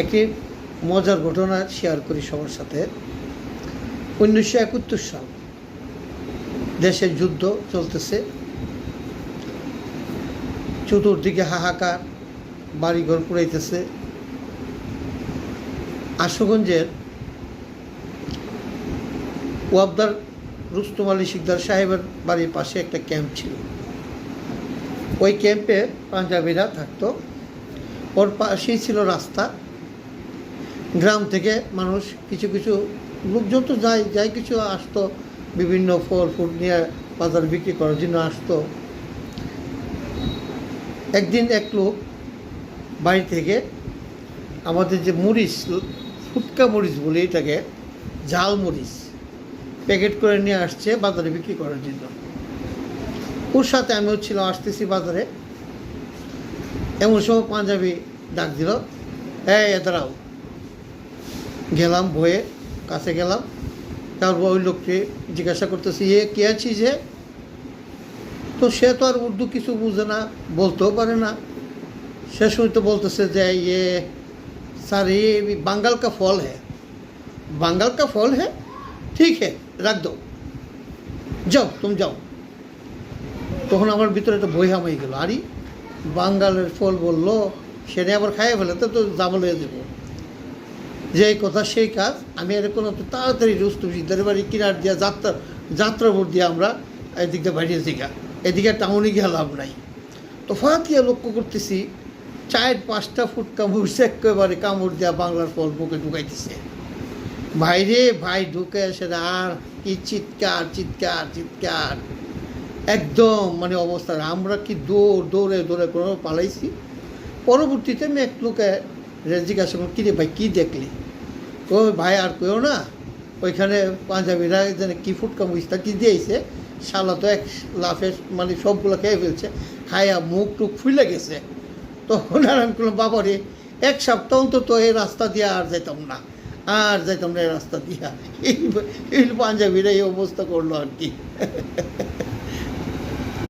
একটি মজার ঘটনা শেয়ার করি সবার সাথে। 1971 সাল, দেশের যুদ্ধ চলতেছে, চতুর্দিকে হাহাকার, বাড়িঘর পুড়াইতেছে। আশুগঞ্জের ওয়াবদার রুস্তম আলী শিকদার সাহেবের বাড়ির পাশে একটা ক্যাম্প ছিল। ওই ক্যাম্পে পাঞ্জাবিরা থাকতো, ওর পাশেই ছিল রাস্তা। গ্রাম থেকে মানুষ কিছু কিছু লোকজন তো যাই কিছু আসতো, বিভিন্ন ফল ফুল নিয়ে বাজার বিক্রি করার জন্য আসতো। একদিন এক লোক বাড়ি থেকে আমাদের যে মরিচ, ফুটকা মরিচ বলি এটাকে, ঝাল মরিচ প্যাকেট করে নিয়ে আসছে বাজারে বিক্রি করার জন্য। ওর সাথে আমিও ছিল, আসতেছি বাজারে। এমন সময় পাঞ্জাবি ডাক দিল, দাঁড়াও। গেলাম, বয়ে কাছে গেলাম। তারপর ওই লোককে জিজ্ঞাসা করতেছি, কে আছি যে? তো সে তো আর উর্দু কিছু বুঝে না, বলতেও পারে না। শেষ সময় তো বলতেছে যে স্যার বাঙ্গাল কা ফল হ্যাঁ, বাঙ্গাল কা ফল হ্যাঁ, ঠিক হ্যাঁ, রাখ দো, যাও তুমি যাও। তখন আমার ভিতরে একটা বই হামাই গেল, আরে বাঙ্গালের ফল বললো, সেটা আবার খাইয়ে ফেলে তো জামাল হয়ে দেবো। যে কথা সেই কাজ। আমি এরকম তাড়াতাড়ি রুস্তম শিকদারের বাড়ি কিনার দিয়া যাত্রা ভোট দিয়ে আমরা এদিক দিয়ে বাইরে দিঘা, এদিকে টাউনে গিয়ে লাভ নাই। তো ফাঁকিয়া লক্ষ্য করতেছি 4-5টা ফুটকা মরিচ একেবারে কামড় দেওয়া বাংলার ফল মুখে ঢুকাইতেছে। ভাইরে ভাই ঢুকে সেটা আর কি চিৎকার চিৎকার চিৎকার, একদম মানে অবস্থা। আমরা কি দৌড়ে কোনো পালাইছি। পরবর্তীতে আমি এক লোকে জিজ্ঞাসা করি, কিরে ভাই কী দেখলি? ও ভাই আর কেউ না, ওইখানে পাঞ্জাবিরা যেন কি ফুটকা মরিচটা কী দিয়েছে, শালা তো এক লাফে মানে সবগুলো খেয়ে ফেলছে, খাইয়া মুখ টুক ফুলে গেছে। তখন আর আমি বললাম, বাবারে 1 সপ্তাহ অন্তত এই রাস্তা দিয়ে আর যাইতাম না এই রাস্তা দিয়া। এই পাঞ্জাবিরা এই অবস্থা করলো আর কি।